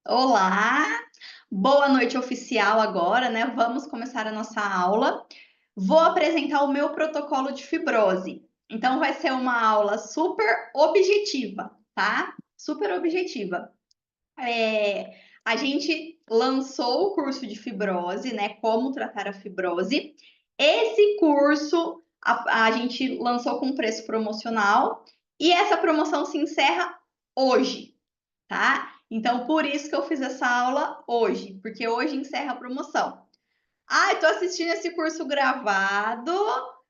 Olá, boa noite oficial agora, né? Vamos começar a nossa aula. Vou apresentar o meu protocolo de fibrose. Então, vai ser uma aula super objetiva, tá? Super objetiva. A gente lançou o curso de fibrose, né? Como tratar a fibrose. Esse curso a gente lançou com preço promocional e essa promoção se encerra hoje, tá? Então, por isso que eu fiz essa aula hoje, porque hoje encerra a promoção. Ah, eu tô assistindo esse curso gravado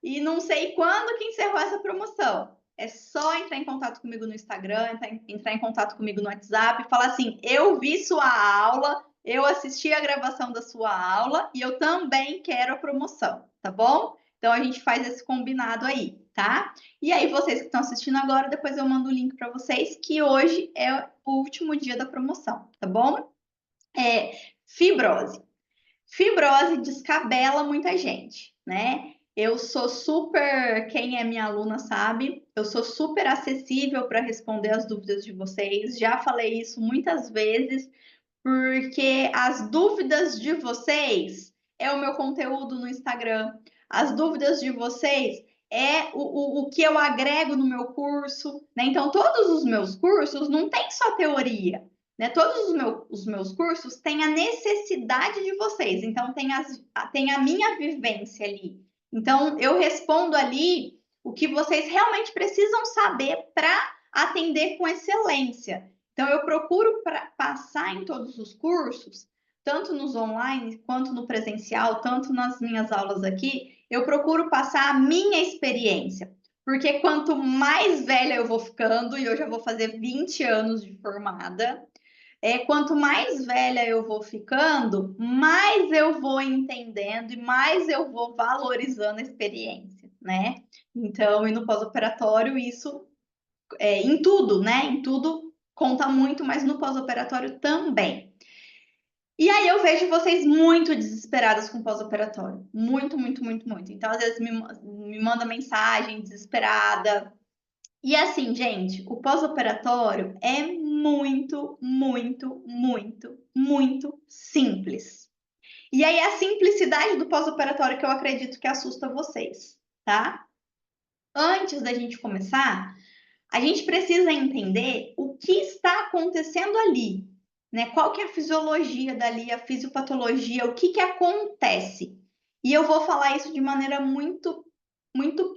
e não sei quando que encerrou essa promoção. É só entrar em contato comigo no Instagram, entrar em contato comigo no WhatsApp e falar assim: eu vi sua aula, eu assisti a gravação da sua aula e eu também quero a promoção, tá bom? Então a gente faz esse combinado aí, tá? E aí, vocês que estão assistindo agora, depois eu mando o link para vocês, que hoje é o último dia da promoção, tá bom? Fibrose. Fibrose descabela muita gente, né? Eu sou super, quem é minha aluna sabe, eu sou super acessível para responder as dúvidas de vocês. Já falei isso muitas vezes, porque as dúvidas de vocês é o meu conteúdo no Instagram. As dúvidas de vocês é o que eu agrego no meu curso, né? Então, todos os meus cursos não tem só teoria, né? Todos os meus cursos têm a necessidade de vocês, então tem a minha vivência ali. Então, eu respondo ali o que vocês realmente precisam saber para atender com excelência. Então, eu procuro passar em todos os cursos, tanto nos online quanto no presencial, tanto nas minhas aulas aqui, eu procuro passar a minha experiência. Porque quanto mais velha eu vou ficando, e eu já vou fazer 20 anos de formada, quanto mais velha eu vou ficando, mais eu vou entendendo e mais eu vou valorizando a experiência, né? Então, e no pós-operatório, isso em tudo, né? Em tudo conta muito, mas no pós-operatório também. E aí eu vejo vocês muito desesperadas com pós-operatório. Muito, muito, muito, muito. Então, às vezes, me manda mensagem desesperada. E assim, gente, o pós-operatório é muito, muito, muito, muito simples. E aí, a simplicidade do pós-operatório que eu acredito que assusta vocês, tá? Antes da gente começar, a gente precisa entender o que está acontecendo ali, né? Qual que é a fisiologia dali, a fisiopatologia, o que que acontece. E eu vou falar isso de maneira muito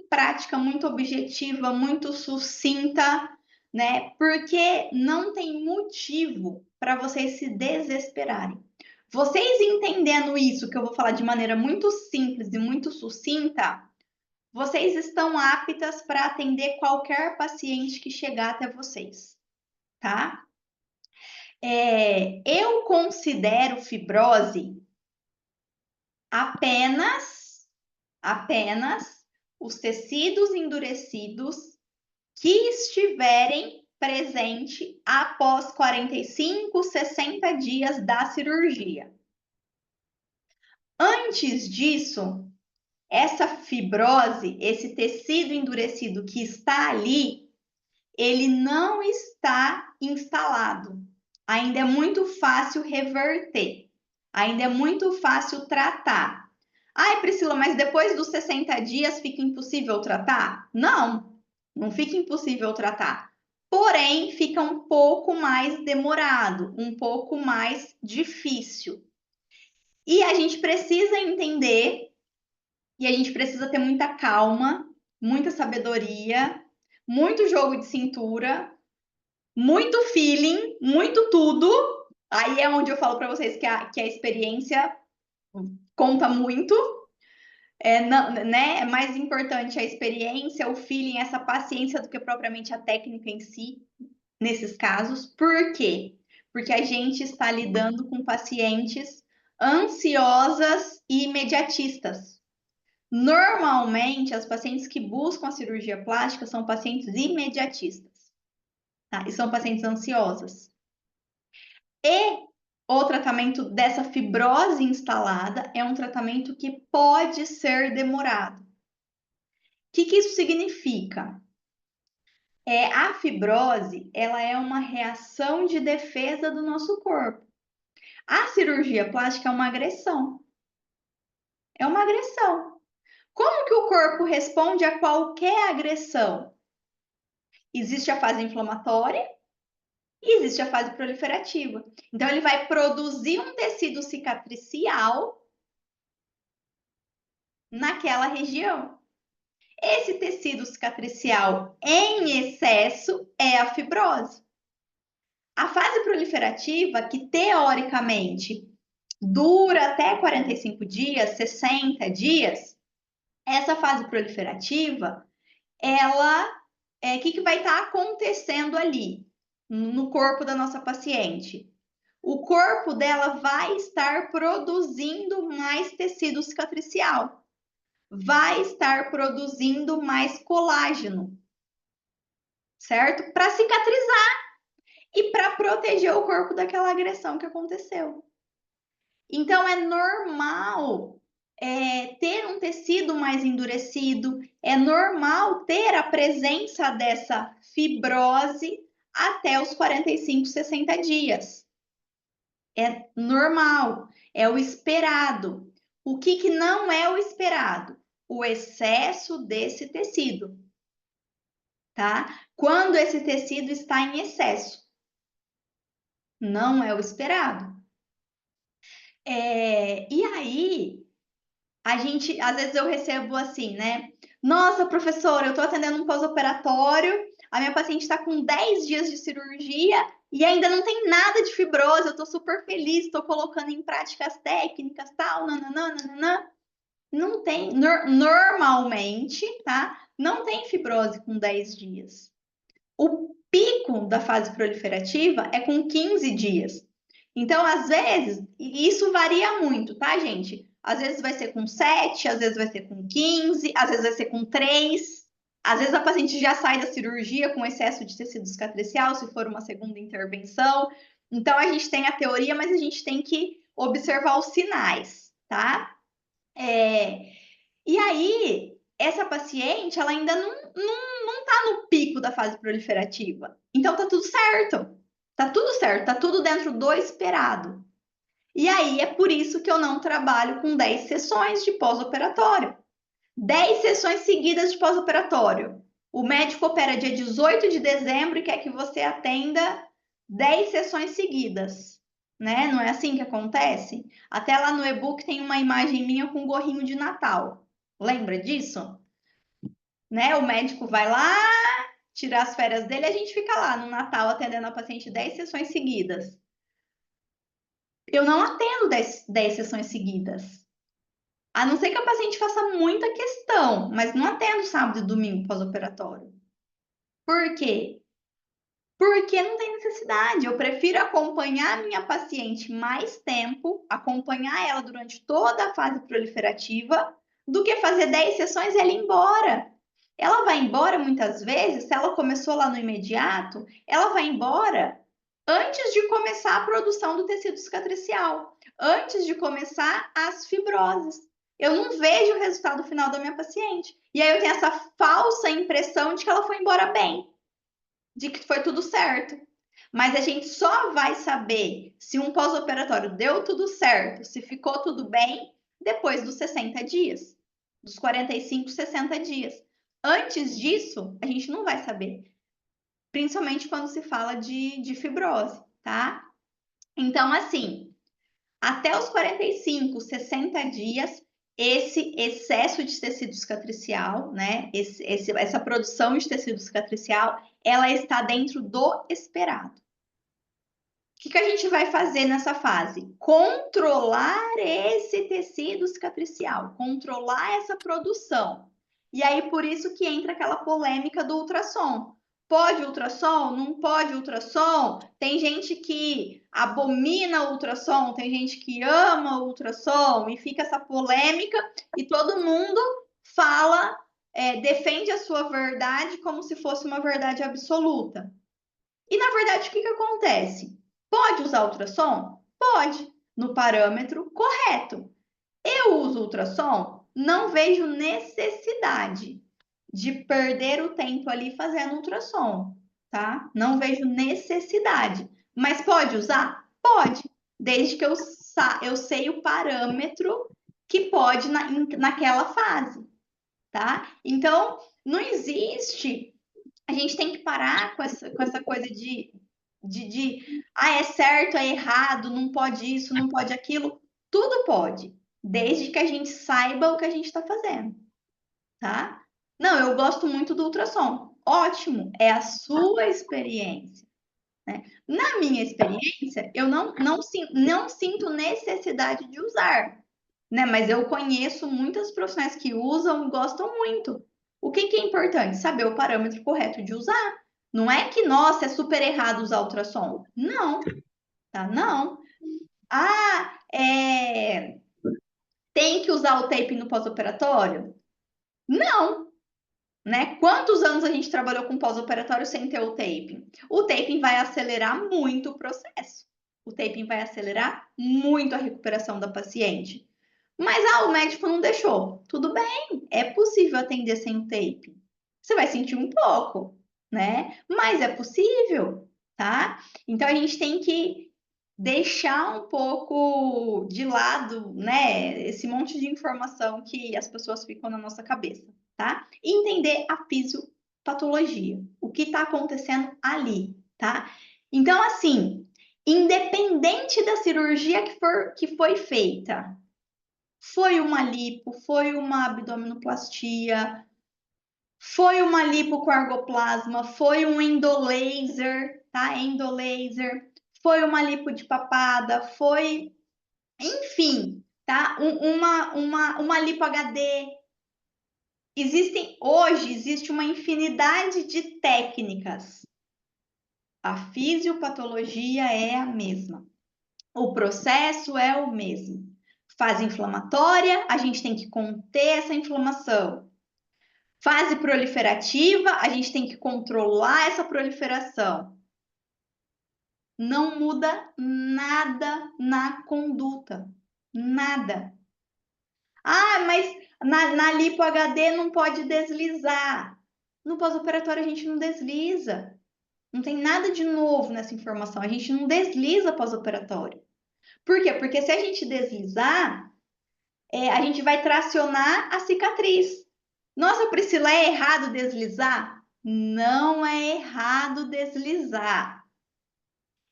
prática, muito objetiva, muito sucinta, né? Porque não tem motivo para vocês se desesperarem. Vocês entendendo isso, que eu vou falar de maneira muito simples e muito sucinta, vocês estão aptas para atender qualquer paciente que chegar até vocês, tá? Eu considero fibrose apenas os tecidos endurecidos que estiverem presentes após 45, 60 dias da cirurgia. Antes disso, essa fibrose, esse tecido endurecido que está ali, ele não está instalado. Ainda é muito fácil reverter. Ainda é muito fácil tratar. Ai, Priscila, mas depois dos 60 dias fica impossível tratar? Não, não fica impossível tratar. Porém, fica um pouco mais demorado, um pouco mais difícil. E a gente precisa entender, e a gente precisa ter muita calma, muita sabedoria, muito jogo de cintura, muito feeling, muito tudo. Aí é onde eu falo para vocês que a experiência conta muito. Não, né? É mais importante a experiência, o feeling, essa paciência do que propriamente a técnica em si, nesses casos. Por quê? Porque a gente está lidando com pacientes ansiosas e imediatistas. Normalmente, as pacientes que buscam a cirurgia plástica são pacientes imediatistas, tá? E são pacientes ansiosas. E o tratamento dessa fibrose instalada é um tratamento que pode ser demorado. O que isso significa? A fibrose, ela é uma reação de defesa do nosso corpo. A cirurgia plástica é uma agressão. É uma agressão. Como que o corpo responde a qualquer agressão? Existe a fase inflamatória e existe a fase proliferativa. Então, ele vai produzir um tecido cicatricial naquela região. Esse tecido cicatricial em excesso é a fibrose. A fase proliferativa, que teoricamente dura até 45 dias, 60 dias, essa fase proliferativa, ela que vai estar acontecendo ali no corpo da nossa paciente? O corpo dela vai estar produzindo mais tecido cicatricial, vai estar produzindo mais colágeno, certo? Para cicatrizar e para proteger o corpo daquela agressão que aconteceu. Então, é normal ter um tecido mais endurecido, é normal ter a presença dessa fibrose até os 45, 60 dias. É normal, é o esperado. O que não é o esperado? O excesso desse tecido, tá? Quando esse tecido está em excesso, não é o esperado. E aí, às vezes eu recebo assim, né? Nossa, professora, eu tô atendendo um pós-operatório, a minha paciente está com 10 dias de cirurgia e ainda não tem nada de fibrose, eu tô super feliz, estou colocando em práticas técnicas, tal, nananã, nananã. Não tem, normalmente, tá? Não tem fibrose com 10 dias. O pico da fase proliferativa é com 15 dias. Então, às vezes, isso varia muito, tá, gente? Às vezes vai ser com 7, às vezes vai ser com 15, às vezes vai ser com 3. Às vezes a paciente já sai da cirurgia com excesso de tecido cicatricial, se for uma segunda intervenção. Então, a gente tem a teoria, mas a gente tem que observar os sinais, tá? E aí, essa paciente, ela ainda não tá no pico da fase proliferativa. Então, tá tudo certo. Tá tudo certo, tá tudo dentro do esperado. E aí, é por isso que eu não trabalho com 10 sessões de pós-operatório. 10 sessões seguidas de pós-operatório. O médico opera dia 18 de dezembro e quer que você atenda 10 sessões seguidas, né? Não é assim que acontece? Até lá no e-book tem uma imagem minha com um gorrinho de Natal. Lembra disso? Né? O médico vai lá tirar as férias dele e a gente fica lá no Natal atendendo a paciente 10 sessões seguidas. Eu não atendo 10 sessões seguidas. A não ser que a paciente faça muita questão, mas não atendo sábado e domingo pós-operatório. Por quê? Porque não tem necessidade. Eu prefiro acompanhar a minha paciente mais tempo, acompanhar ela durante toda a fase proliferativa, do que fazer 10 sessões e ela ir embora. Ela vai embora muitas vezes, se ela começou lá no imediato, ela vai embora antes de começar a produção do tecido cicatricial, antes de começar as fibroses. Eu não vejo o resultado final da minha paciente. E aí eu tenho essa falsa impressão de que ela foi embora bem, de que foi tudo certo. Mas a gente só vai saber se um pós-operatório deu tudo certo, se ficou tudo bem, depois dos 60 dias, dos 45, 60 dias. Antes disso, a gente não vai saber, principalmente quando se fala de fibrose, tá? Então, assim, até os 45, 60 dias, esse excesso de tecido cicatricial, né? Essa produção de tecido cicatricial, ela está dentro do esperado. O que a gente vai fazer nessa fase? Controlar esse tecido cicatricial, controlar essa produção. E aí, por isso que entra aquela polêmica do ultrassom. Pode ultrassom? Não pode ultrassom? Tem gente que abomina o ultrassom, tem gente que ama o ultrassom, e fica essa polêmica, e todo mundo fala, defende a sua verdade como se fosse uma verdade absoluta. E na verdade, o que acontece? Pode usar ultrassom? Pode, no parâmetro correto. Eu uso ultrassom? Não vejo necessidade de perder o tempo ali fazendo ultrassom, tá? Não vejo necessidade. Mas pode usar? Pode. desde que eu sei o parâmetro que pode naquela fase, tá? Então, não existe. A gente tem que parar com essa coisa é certo, é errado, não pode isso, não pode aquilo. Tudo pode, desde que a gente saiba o que a gente está fazendo, tá? Não, eu gosto muito do ultrassom. Ótimo, é a sua experiência. Né? Na minha experiência, eu não sinto necessidade de usar, né? Mas eu conheço muitas profissionais que usam e gostam muito. O que é importante? Saber o parâmetro correto de usar. Não é que, nossa, é super errado usar ultrassom. Não, tá? Não. Ah, tem que usar o tape no pós-operatório? Não, né? Quantos anos a gente trabalhou com pós-operatório sem ter o taping? O taping vai acelerar muito o processo. O taping vai acelerar muito a recuperação da paciente. Mas, o médico não deixou. Tudo bem, é possível atender sem o taping. Você vai sentir um pouco, né? Mas é possível, tá? Então, a gente tem que deixar um pouco de lado, né, esse monte de informação que as pessoas ficam na nossa cabeça, tá? E entender a fisiopatologia, o que está acontecendo ali, tá? Então, assim, independente da cirurgia que foi feita, foi uma lipo, foi uma abdominoplastia, foi uma lipo com argoplasma, foi um endolaser, tá? Endolaser, foi uma lipo de papada, foi, enfim, tá? Uma lipo HD. Existe uma infinidade de técnicas. A fisiopatologia é a mesma. O processo é o mesmo. Fase inflamatória, a gente tem que conter essa inflamação. Fase proliferativa, a gente tem que controlar essa proliferação. Não muda nada na conduta. Nada. Mas na lipo HD não pode deslizar. No pós-operatório a gente não desliza. Não tem nada de novo nessa informação. A gente não desliza pós-operatório. Por quê? Porque se a gente deslizar, a gente vai tracionar a cicatriz. Nossa, Priscila, é errado deslizar? Não é errado deslizar.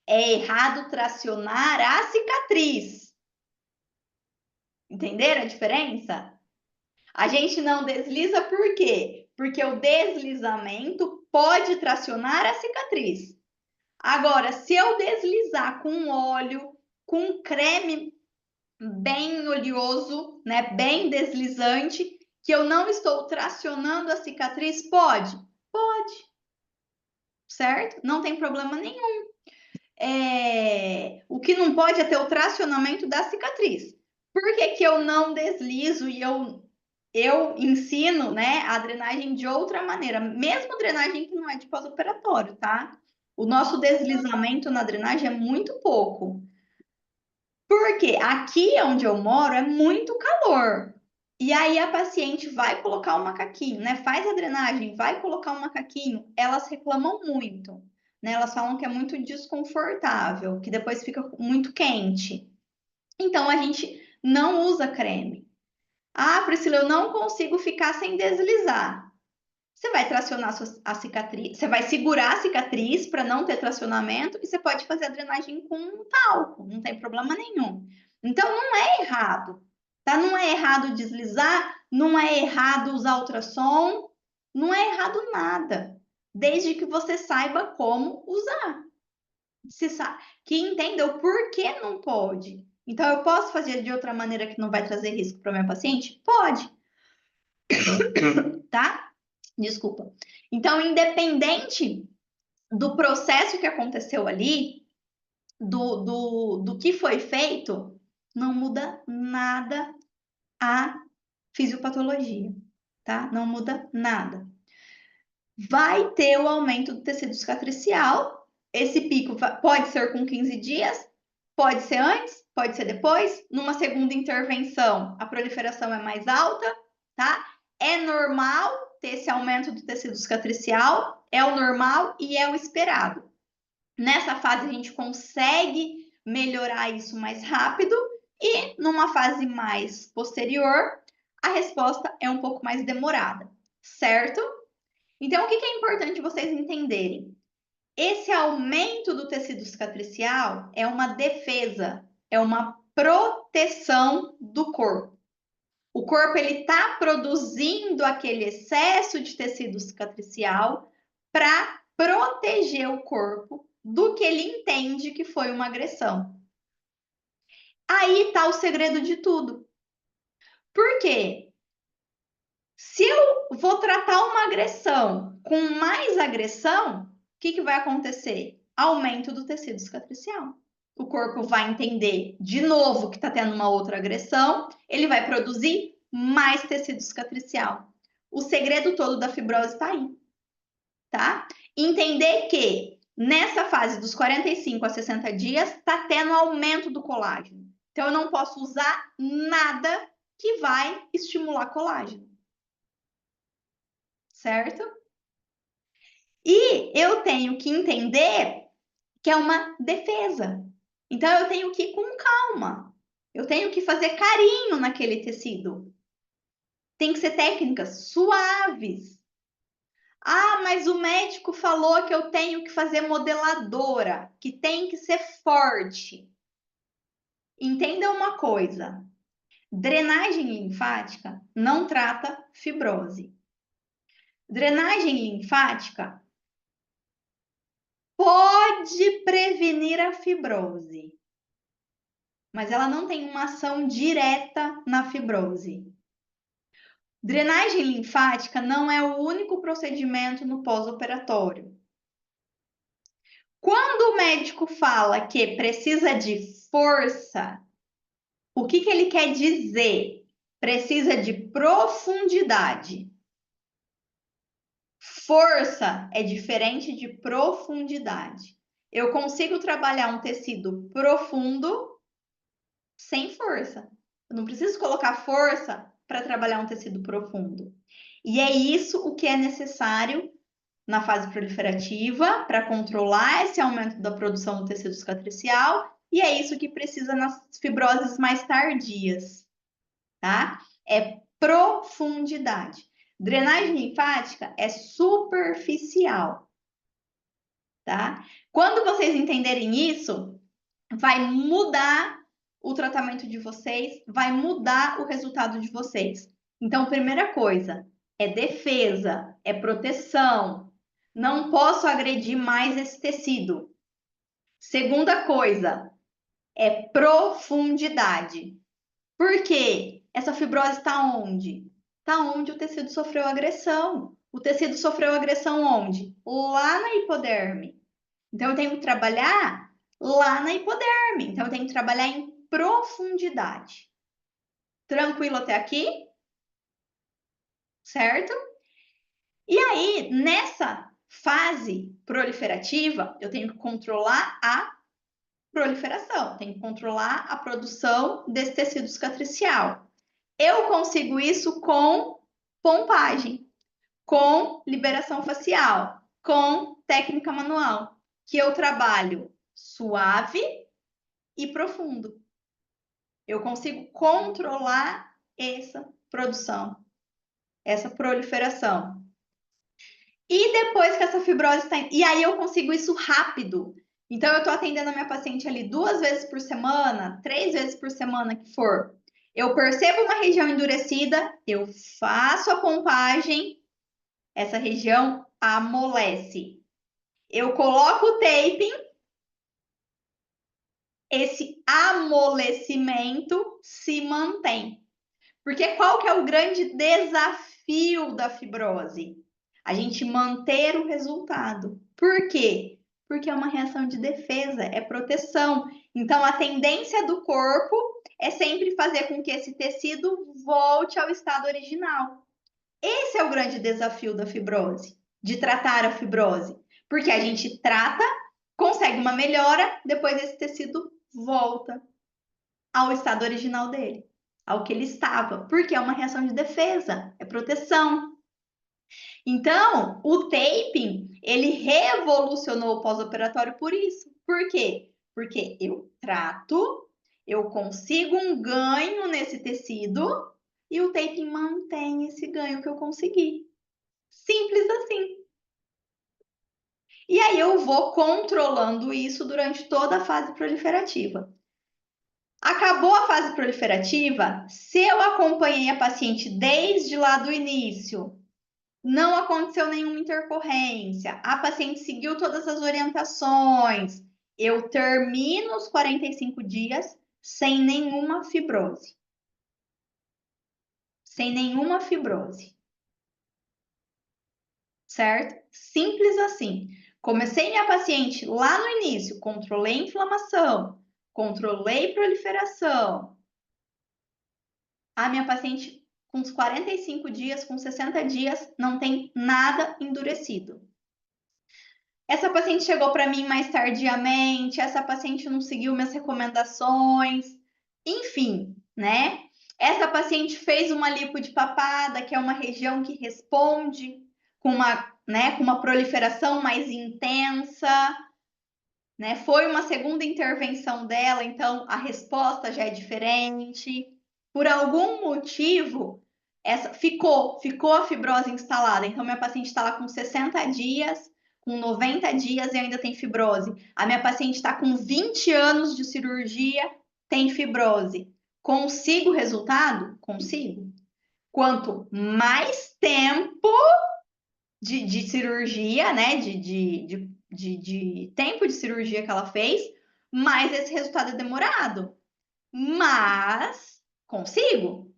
É errado tracionar a cicatriz. Entenderam a diferença? A gente não desliza por quê? Porque o deslizamento pode tracionar a cicatriz. Agora, se eu deslizar com óleo, com creme bem oleoso, né, bem deslizante, que eu não estou tracionando a cicatriz, pode? Pode, certo? Não tem problema nenhum. O que não pode é ter o tracionamento da cicatriz. Por que que eu não deslizo e eu ensino, né, a drenagem de outra maneira? Mesmo drenagem que não é de pós-operatório, tá? O nosso deslizamento na drenagem é muito pouco. Porque aqui onde eu moro é muito calor. E aí a paciente vai colocar o macaquinho, né? Faz a drenagem, vai colocar o macaquinho, elas reclamam muito, né? Elas falam que é muito desconfortável, que depois fica muito quente. Então a gente não usa creme. Priscila, eu não consigo ficar sem deslizar. Você vai tracionar a cicatriz, você vai segurar a cicatriz para não ter tracionamento e você pode fazer a drenagem com talco, não tem problema nenhum. Então não é errado, tá? Não é errado deslizar, não é errado usar ultrassom, não é errado nada, desde que você saiba como usar. Que entenda o porquê não pode. Então eu posso fazer de outra maneira que não vai trazer risco para minha paciente? Pode. Tá? Desculpa. Então, independente do processo que aconteceu ali, do que foi feito, não muda nada a fisiopatologia, tá? Não muda nada. Vai ter o aumento do tecido cicatricial, esse pico pode ser com 15 dias, pode ser antes, pode ser depois. Numa segunda intervenção, a proliferação é mais alta, tá? É normal ter esse aumento do tecido cicatricial, é o normal e é o esperado. Nessa fase, a gente consegue melhorar isso mais rápido e numa fase mais posterior, a resposta é um pouco mais demorada, certo? Então, o que é importante vocês entenderem? Esse aumento do tecido cicatricial é uma defesa, é uma proteção do corpo. O corpo ele está produzindo aquele excesso de tecido cicatricial para proteger o corpo do que ele entende que foi uma agressão. Aí está o segredo de tudo. Por quê? Se eu vou tratar uma agressão com mais agressão, o que vai acontecer? Aumento do tecido cicatricial. O corpo vai entender de novo que está tendo uma outra agressão, ele vai produzir mais tecido cicatricial. O segredo todo da fibrose está aí, tá? Entender que nessa fase dos 45 a 60 dias está tendo aumento do colágeno. Então eu não posso usar nada que vai estimular colágeno. Certo? E eu tenho que entender que é uma defesa. Então eu tenho que ir com calma. Eu tenho que fazer carinho naquele tecido. Tem que ser técnicas suaves. Ah, mas o médico falou que eu tenho que fazer modeladora, que tem que ser forte. Entenda uma coisa: drenagem linfática não trata fibrose. Drenagem linfática pode prevenir a fibrose, mas ela não tem uma ação direta na fibrose. Drenagem linfática não é o único procedimento no pós-operatório. Quando o médico fala que precisa de força, o que ele quer dizer? Precisa de profundidade. Força é diferente de profundidade. Eu consigo trabalhar um tecido profundo sem força. Eu não preciso colocar força para trabalhar um tecido profundo. E é isso o que é necessário na fase proliferativa para controlar esse aumento da produção do tecido cicatricial, e é isso que precisa nas fibroses mais tardias, tá? É profundidade. Drenagem linfática é superficial, tá? Quando vocês entenderem isso, vai mudar o tratamento de vocês, vai mudar o resultado de vocês. Então, primeira coisa, é defesa, é proteção. Não posso agredir mais esse tecido. Segunda coisa, é profundidade. Por quê? Essa fibrose está onde? Está onde o tecido sofreu agressão. O tecido sofreu agressão onde? Lá na hipoderme. Então, eu tenho que trabalhar lá na hipoderme. Então, eu tenho que trabalhar em profundidade. Tranquilo até aqui? Certo? E aí, nessa fase proliferativa, eu tenho que controlar a proliferação, tenho que controlar a produção desse tecido cicatricial. Eu consigo isso com pompagem, com liberação facial, com técnica manual, que eu trabalho suave e profundo. Eu consigo controlar essa produção, essa proliferação. E depois que essa fibrose está... E aí eu consigo isso rápido. Então, eu estou atendendo a minha paciente ali 2 vezes por semana, 3 vezes por semana que for. Eu percebo uma região endurecida, eu faço a pompagem, essa região amolece. Eu coloco o taping, esse amolecimento se mantém. Porque qual que é o grande desafio da fibrose? A gente manter o resultado. Por quê? Porque é uma reação de defesa, é proteção. Então, a tendência do corpo é sempre fazer com que esse tecido volte ao estado original. Esse é o grande desafio da fibrose, de tratar a fibrose. Porque a gente trata, consegue uma melhora, depois esse tecido volta ao estado original dele, ao que ele estava, porque é uma reação de defesa, é proteção. Então, o taping, ele revolucionou o pós-operatório por isso. Por quê? Porque eu trato, eu consigo um ganho nesse tecido e o taping mantém esse ganho que eu consegui. Simples assim. E aí eu vou controlando isso durante toda a fase proliferativa. Acabou a fase proliferativa, se eu acompanhei a paciente desde lá do início, não aconteceu nenhuma intercorrência, a paciente seguiu todas as orientações, eu termino os 45 dias sem nenhuma fibrose. Sem nenhuma fibrose. Certo? Simples assim. Comecei minha paciente lá no início, controlei inflamação, controlei proliferação. A minha paciente, com uns 45 dias, com 60 dias, não tem nada endurecido. Essa paciente chegou para mim mais tardiamente, essa paciente não seguiu minhas recomendações, enfim, né? Essa paciente fez uma lipo de papada, que é uma região que responde com uma proliferação mais intensa, né? Foi uma segunda intervenção dela, então a resposta já é diferente. Por algum motivo, ficou a fibrose instalada. Então, minha paciente está lá com 60 dias, com 90 dias e ainda tem fibrose. A minha paciente está com 20 anos de cirurgia, tem fibrose. Consigo o resultado? Consigo. Quanto mais tempo de cirurgia, né? De tempo de cirurgia que ela fez, mais esse resultado é demorado. Mas consigo.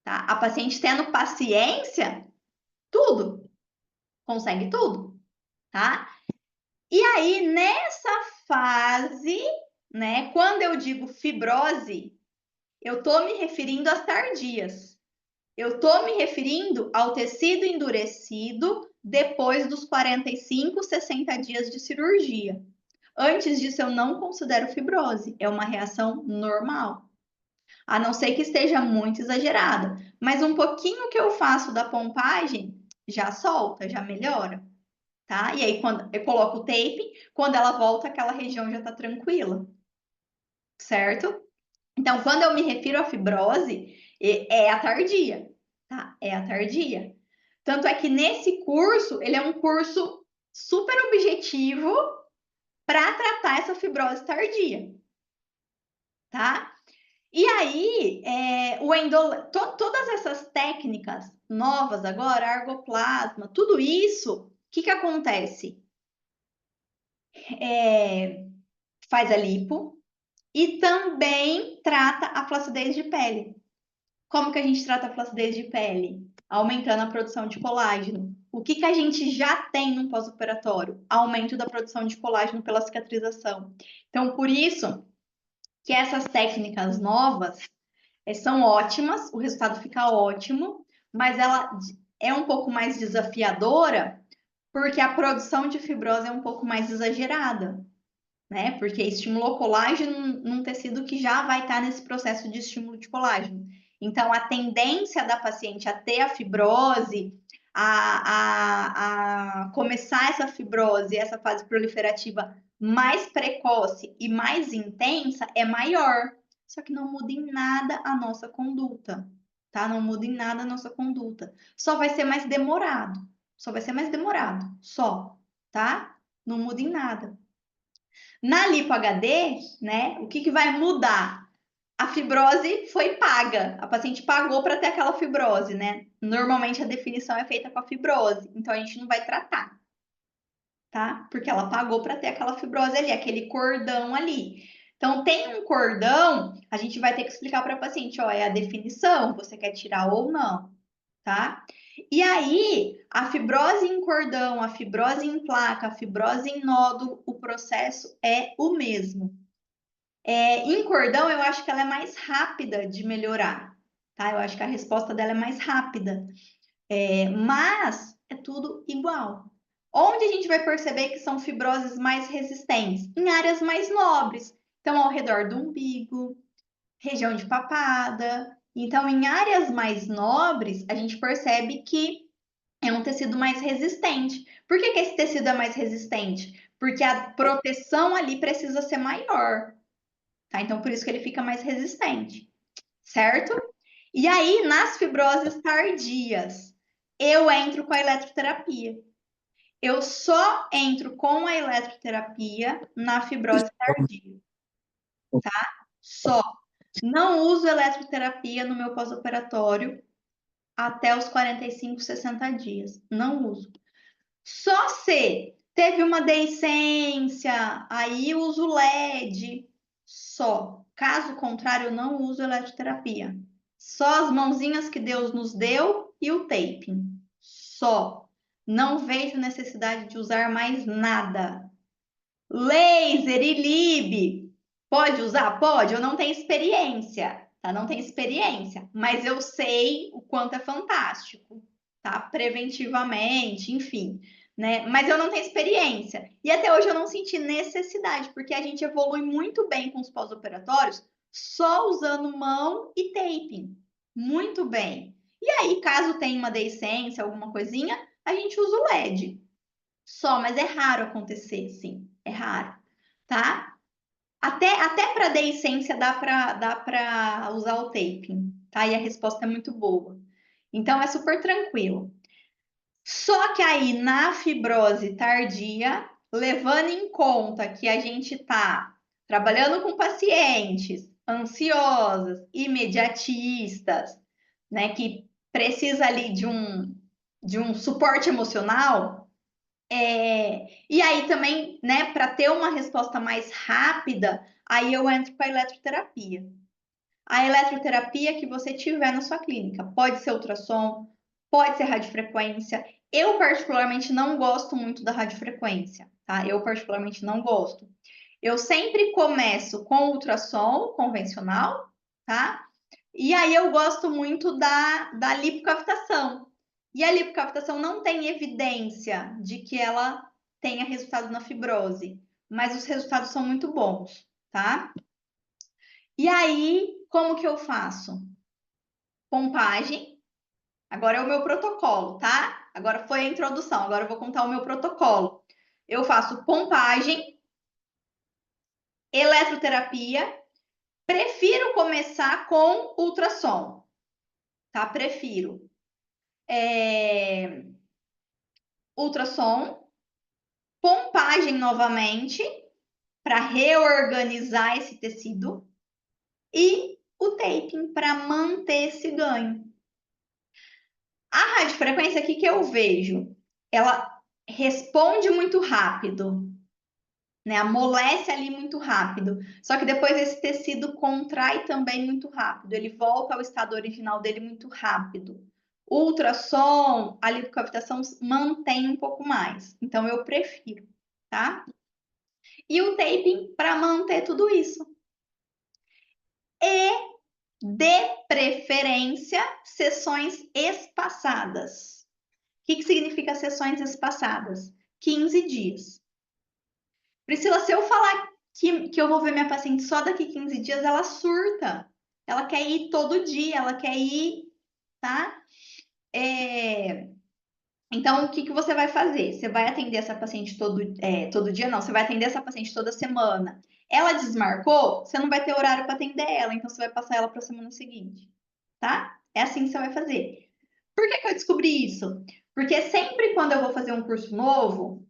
Tá? A paciente tendo paciência, tudo. Consegue tudo. Tá? E aí, nessa fase, né? Quando eu digo fibrose, eu tô me referindo às tardias. Eu estou me referindo ao tecido endurecido depois dos 45, 60 dias de cirurgia. Antes disso, eu não considero fibrose, é uma reação normal. A não ser que esteja muito exagerada. Mas um pouquinho que eu faço da pompagem já solta, já melhora. Tá? E aí, quando eu coloco o tape, quando ela volta, aquela região já está tranquila. Certo? Então, quando eu me refiro à fibrose, é a tardia, tá? É a tardia. Tanto é que nesse curso, ele é um curso super objetivo para tratar essa fibrose tardia, tá? E aí, todas essas técnicas novas agora, argoplasma, tudo isso, o que acontece? Faz a lipo e também trata a flacidez de pele. Como que a gente trata a flacidez de pele? Aumentando a produção de colágeno. O que a gente já tem no pós-operatório? Aumento da produção de colágeno pela cicatrização. Então, por isso que essas técnicas novas são ótimas, o resultado fica ótimo, mas ela é um pouco mais desafiadora porque a produção de fibrose é um pouco mais exagerada, né? Porque estimulou colágeno num tecido que já vai estar nesse processo de estímulo de colágeno. Então, a tendência da paciente a ter a fibrose, a começar essa fibrose, essa fase proliferativa mais precoce e mais intensa é maior. Só que não muda em nada a nossa conduta, tá? Não muda em nada a nossa conduta. Só vai ser mais demorado. Só vai ser mais demorado. Só, tá? Não muda em nada. Na lipo HD, né, o que vai mudar? A fibrose foi paga, a paciente pagou para ter aquela fibrose, né? Normalmente a definição é feita com a fibrose, então a gente não vai tratar, tá? Porque ela pagou para ter aquela fibrose ali, aquele cordão ali. Então, tem um cordão, a gente vai ter que explicar para a paciente, ó, é a definição, você quer tirar ou não, tá? E aí, a fibrose em cordão, a fibrose em placa, a fibrose em nódulo, o processo é o mesmo. Em cordão, eu acho que ela é mais rápida de melhorar, tá? Eu acho que a resposta dela é mais rápida. Mas é tudo igual. Onde a gente vai perceber que são fibroses mais resistentes? Em áreas mais nobres. Então, ao redor do umbigo, região de papada. Então, em áreas mais nobres, a gente percebe que é um tecido mais resistente. Por que esse tecido é mais resistente? porque a proteção ali precisa ser maior, tá? Então, por isso que ele fica mais resistente, certo? E aí, nas fibroses tardias, eu entro com a eletroterapia. Eu só entro com a eletroterapia na fibrose tardia, tá? Só. Não uso eletroterapia no meu pós-operatório até os 45, 60 dias. Não uso. Só se teve uma deiscência, aí uso LED. Só. Caso contrário, eu não uso eletroterapia. Só as mãozinhas que Deus nos deu e o taping. Só. Não vejo necessidade de usar mais nada. Laser e lib. Pode usar? Pode. Eu não tenho experiência, tá? Não tenho experiência, mas eu sei o quanto é fantástico, tá? Preventivamente, enfim, né? Mas eu não tenho experiência. E até hoje eu não senti necessidade, porque a gente evolui muito bem com os pós-operatórios só usando mão e taping. Muito bem. E aí, caso tenha uma deiscência, alguma coisinha, a gente usa o LED. Só, mas é raro acontecer, sim. É raro, tá? Até para deiscência dá para usar o taping, tá? E a resposta é muito boa. Então é super tranquilo. Só que aí na fibrose tardia, levando em conta que a gente tá trabalhando com pacientes ansiosas, imediatistas, né, que precisa ali de um suporte emocional, e aí também, né, para ter uma resposta mais rápida, aí eu entro com a eletroterapia. A eletroterapia que você tiver na sua clínica. Pode ser ultrassom, pode ser radiofrequência. Eu, particularmente, não gosto muito da radiofrequência, tá? Eu, particularmente, não gosto. Eu sempre começo com ultrassom convencional, tá? E aí eu gosto muito da lipocavitação. E a lipocavitação não tem evidência de que ela tenha resultado na fibrose, mas os resultados são muito bons, tá? E aí, como que eu faço? Pompagem. Agora é o meu protocolo, tá? Agora foi a introdução, agora eu vou contar o meu protocolo. Eu faço pompagem, eletroterapia, prefiro começar com ultrassom, tá? Prefiro. Ultrassom, pompagem novamente, para reorganizar esse tecido, e o taping para manter esse ganho. A radiofrequência aqui que eu vejo, ela responde muito rápido, né? Amolece ali muito rápido. Só que depois esse tecido contrai também muito rápido. Ele volta ao estado original dele muito rápido. O ultrassom, a lipocavitação mantém um pouco mais. Então eu prefiro, tá? E o taping para manter tudo isso. E, de preferência, sessões espaçadas. O que significa sessões espaçadas? 15 dias. Priscila, se eu falar que eu vou ver minha paciente só daqui 15 dias, ela surta. Ela quer ir todo dia, ela quer ir, tá? Então, o que você vai fazer? Você vai atender essa paciente todo dia? Não, você vai atender essa paciente toda semana. Ela desmarcou, você não vai ter horário para atender ela, então você vai passar ela para a semana seguinte, tá? É assim que você vai fazer. Por que eu descobri isso? Porque sempre quando eu vou fazer um curso novo,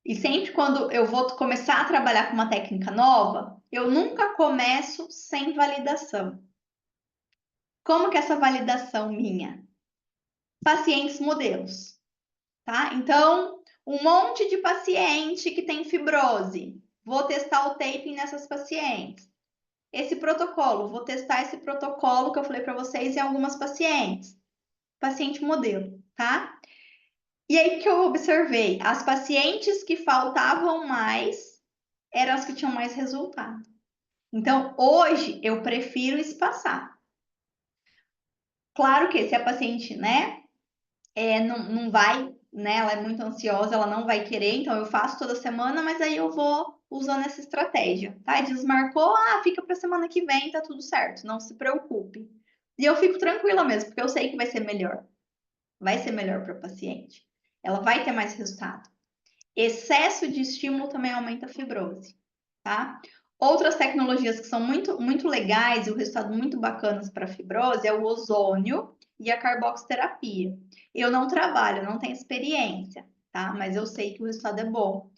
e sempre quando eu vou começar a trabalhar com uma técnica nova, eu nunca começo sem validação. Como que é essa validação minha? Pacientes modelos, tá? Então, um monte de paciente que tem fibrose. Vou testar o taping nessas pacientes. Esse protocolo, vou testar esse protocolo que eu falei para vocês em algumas pacientes. Paciente modelo, tá? E aí que eu observei, as pacientes que faltavam mais eram as que tinham mais resultado. Então, hoje eu prefiro espaçar. Claro que se a paciente, né, não vai, né, ela é muito ansiosa, ela não vai querer, então eu faço toda semana, mas aí eu vou usando essa estratégia, tá? Desmarcou, fica para semana que vem, tá tudo certo, não se preocupe. E eu fico tranquila mesmo, porque eu sei que vai ser melhor. Vai ser melhor para o paciente. Ela vai ter mais resultado. Excesso de estímulo também aumenta a fibrose, tá? Outras tecnologias que são muito, muito legais e o resultado muito bacanas para fibrose é o ozônio e a carboxiterapia. Eu não trabalho, não tenho experiência, tá? Mas eu sei que o resultado é bom.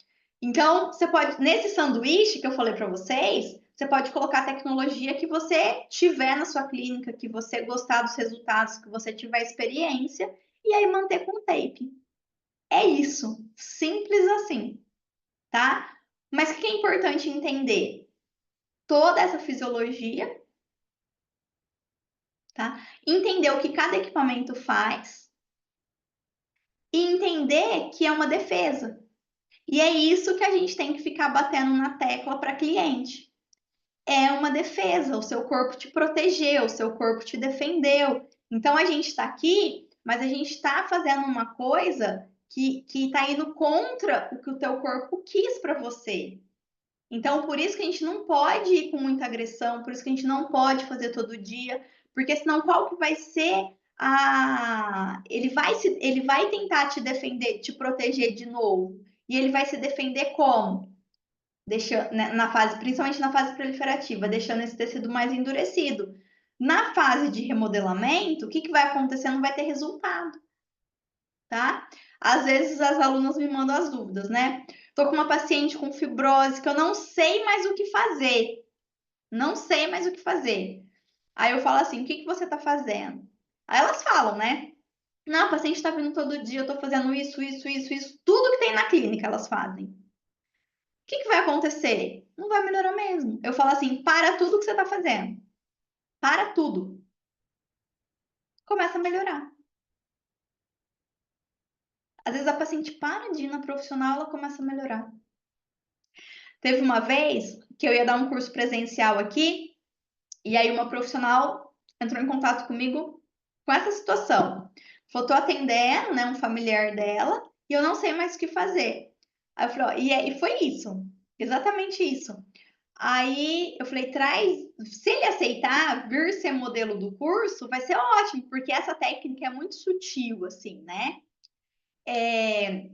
Então, você pode, nesse sanduíche que eu falei para vocês, você pode colocar a tecnologia que você tiver na sua clínica, que você gostar dos resultados, que você tiver experiência, e aí manter com tape. É isso, simples assim, tá? Mas o que é importante entender? Toda essa fisiologia, tá? Entender o que cada equipamento faz e entender que é uma defesa. E é isso que a gente tem que ficar batendo na tecla para cliente. É uma defesa, o seu corpo te protegeu, o seu corpo te defendeu. Então a gente está aqui, mas a gente está fazendo uma coisa que está indo contra o que o teu corpo quis para você. Então, por isso que a gente não pode ir com muita agressão, por isso que a gente não pode fazer todo dia, porque senão qual que vai ser a... Ele vai tentar te defender, te proteger de novo. E ele vai se defender como? Deixando, né, na fase, principalmente na fase proliferativa, deixando esse tecido mais endurecido. Na fase de remodelamento, o que, que vai acontecer? Não vai ter resultado, tá? Às vezes as alunas me mandam as dúvidas, né? Tô com uma paciente com fibrose que eu não sei mais o que fazer. Não sei mais o que fazer. Aí eu falo assim: o que, que você tá fazendo? Aí elas falam, né? Não, a paciente tá vindo todo dia, eu tô fazendo isso, isso, isso, isso. Tudo que tem na clínica elas fazem. O que, que vai acontecer? Não vai melhorar mesmo. Eu falo assim: para tudo que você tá fazendo. Para tudo. Começa a melhorar. Às vezes a paciente para de ir na profissional, ela começa a melhorar. Teve uma vez que eu ia dar um curso presencial aqui, e aí uma profissional entrou em contato comigo com essa situação. Falou, tô atendendo, né, um familiar dela, e eu não sei mais o que fazer. Aí eu falei, ó, e foi isso, exatamente isso. Aí eu falei, traz, se ele aceitar vir ser modelo do curso, vai ser ótimo, porque essa técnica é muito sutil, assim, né?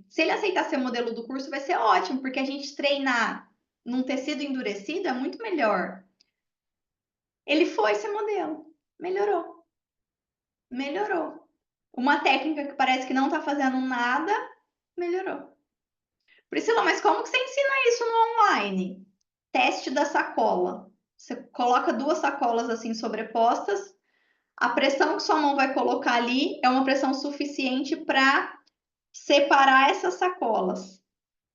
Se ele aceitar ser modelo do curso, vai ser ótimo, porque a gente treinar num tecido endurecido é muito melhor. Ele foi ser modelo, melhorou, melhorou. Uma técnica que parece que não tá fazendo nada, melhorou. Priscila, mas como que você ensina isso no online? Teste da sacola. Você coloca duas sacolas assim sobrepostas, a pressão que sua mão vai colocar ali é uma pressão suficiente para separar essas sacolas.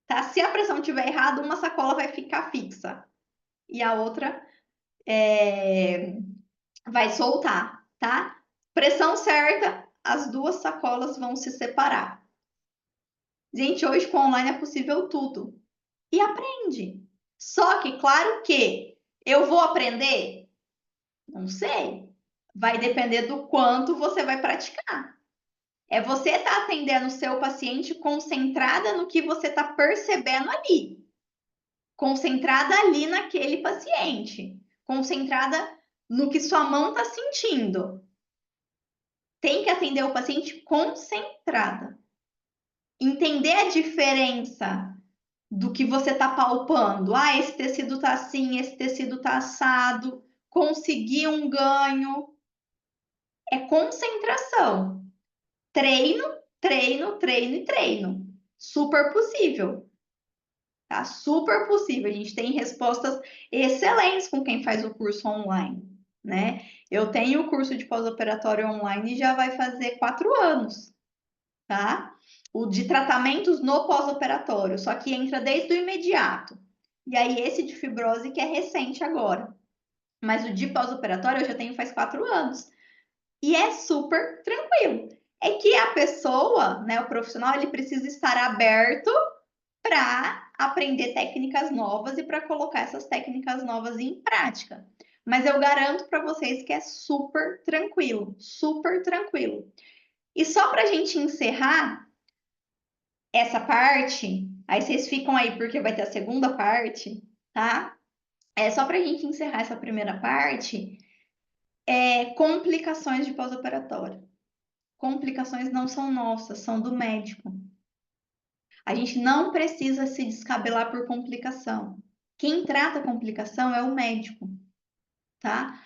Tá? Se a pressão estiver errada, uma sacola vai ficar fixa e a outra vai soltar, tá? Pressão certa, as duas sacolas vão se separar. Gente, hoje com online é possível tudo. E aprende. Só que, claro que eu vou aprender? Não sei. Vai depender do quanto você vai praticar. É você estar tá atendendo o seu paciente concentrada no que você está percebendo ali. Concentrada ali naquele paciente. Concentrada no que sua mão está sentindo. Tem que atender o paciente concentrada. Entender a diferença do que você está palpando. Ah, esse tecido está assim, esse tecido está assado. Conseguir um ganho. É concentração. Treino, treino, treino e treino. Super possível. Tá? Super possível. A gente tem respostas excelentes com quem faz o curso online, né? Eu tenho o curso de pós-operatório online e já vai fazer 4 anos, tá? O de tratamentos no pós-operatório, só que entra desde o imediato. E aí esse de fibrose que é recente agora. Mas o de pós-operatório eu já tenho faz 4 anos. E é super tranquilo. É que a pessoa, né, o profissional, ele precisa estar aberto para aprender técnicas novas e para colocar essas técnicas novas em prática. Mas eu garanto para vocês que é super tranquilo, super tranquilo. E só para a gente encerrar essa parte, aí vocês ficam aí porque vai ter a segunda parte, tá? É só para a gente encerrar essa primeira parte, complicações de pós-operatório. Complicações não são nossas, são do médico. A gente não precisa se descabelar por complicação. Quem trata a complicação é o médico, tá?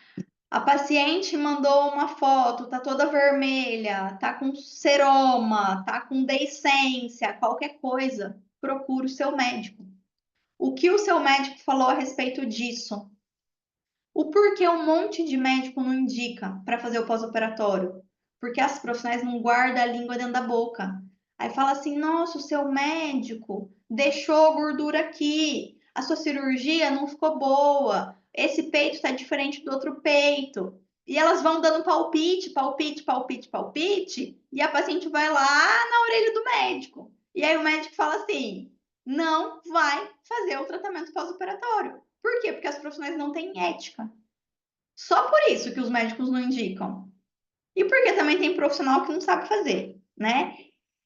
A paciente mandou uma foto, tá toda vermelha, tá com seroma, tá com deiscência, qualquer coisa, procure o seu médico. O que o seu médico falou a respeito disso? O porquê um monte de médico não indica para fazer o pós-operatório? Porque as profissionais não guardam a língua dentro da boca. Aí fala assim: nossa, o seu médico deixou gordura aqui, a sua cirurgia não ficou boa, esse peito está diferente do outro peito. E elas vão dando palpite, palpite, palpite, palpite, e a paciente vai lá na orelha do médico. E aí o médico fala assim: não vai fazer o tratamento pós-operatório. Por quê? Porque as profissionais não têm ética. Só por isso que os médicos não indicam. E porque também tem profissional que não sabe fazer, né?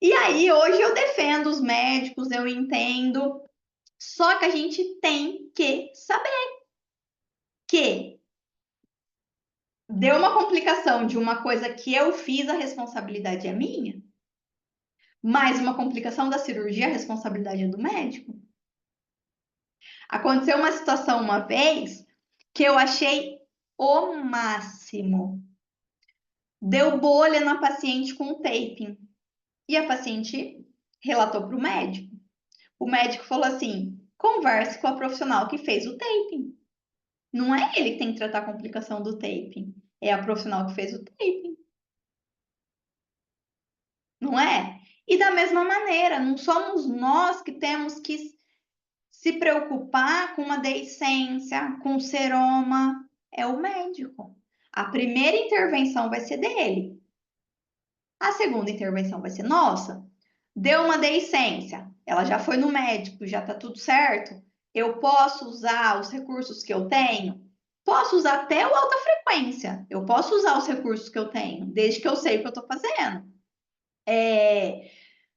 E aí, hoje eu defendo os médicos, eu entendo. Só que a gente tem que saber que deu uma complicação de uma coisa que eu fiz, a responsabilidade é minha. Mas uma complicação da cirurgia, a responsabilidade é do médico. Aconteceu uma situação uma vez que eu achei o máximo. Deu bolha na paciente com taping. E a paciente relatou para o médico. O médico falou assim: converse com a profissional que fez o taping. Não é ele que tem que tratar a complicação do taping, é a profissional que fez o taping. Não é? E da mesma maneira, não somos nós que temos que se preocupar com uma deiscência, com seroma, é o médico. A primeira intervenção vai ser dele. A segunda intervenção vai ser nossa. Deu uma deiscência, ela já foi no médico, já tá tudo certo. Eu posso usar os recursos que eu tenho? Posso usar até o alta frequência. Eu posso usar os recursos que eu tenho, desde que eu sei o que eu estou fazendo.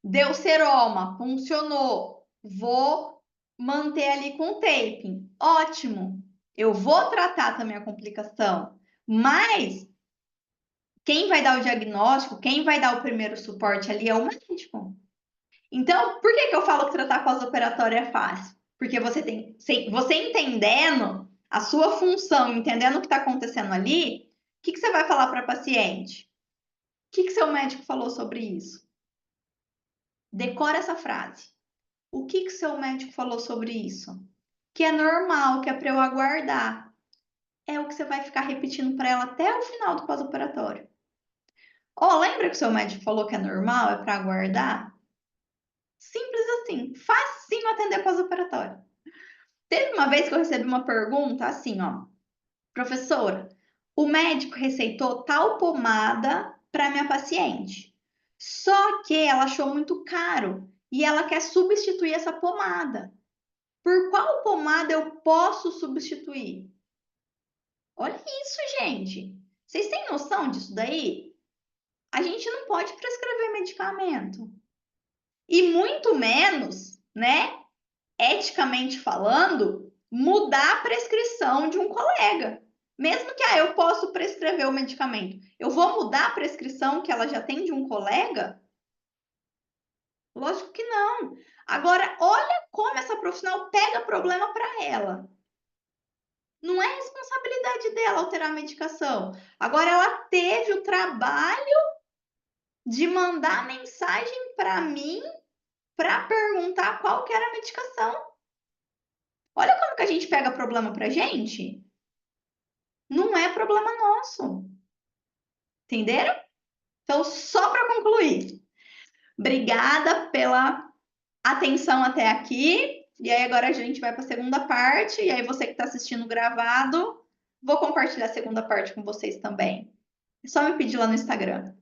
Deu seroma, funcionou. Vou manter ali com o taping. Ótimo. Eu vou tratar também a complicação. Mas quem vai dar o diagnóstico, quem vai dar o primeiro suporte ali é o médico. Então, por que eu falo que tratar pós-operatório é fácil? Porque você entendendo a sua função, entendendo o que está acontecendo ali, o que você vai falar para a paciente? O que seu médico falou sobre isso? Decora essa frase. O que seu médico falou sobre isso? Que é normal, que é para eu aguardar. É o que você vai ficar repetindo para ela até o final do pós-operatório. Lembra que seu médico falou que é normal, é para aguardar? Simples assim, facinho atender pós-operatório. Teve uma vez que eu recebi uma pergunta assim, ó, professora, o médico receitou tal pomada para minha paciente, só que ela achou muito caro e ela quer substituir essa pomada. Por qual pomada eu posso substituir? Olha isso, gente. Vocês têm noção disso daí? A gente não pode prescrever medicamento. E muito menos, né, eticamente falando, mudar a prescrição de um colega. Mesmo que eu posso prescrever o medicamento, eu vou mudar a prescrição que ela já tem de um colega? Lógico que não. Agora, olha como essa profissional pega problema para ela. Não é responsabilidade dela alterar a medicação. Agora, ela teve o trabalho de mandar mensagem para mim para perguntar qual que era a medicação. Olha como que a gente pega problema para gente. Não é problema nosso. Entenderam? Então, só para concluir, obrigada pela atenção até aqui. E aí, agora a gente vai para a segunda parte. E aí, você que está assistindo gravado, vou compartilhar a segunda parte com vocês também. É só me pedir lá no Instagram.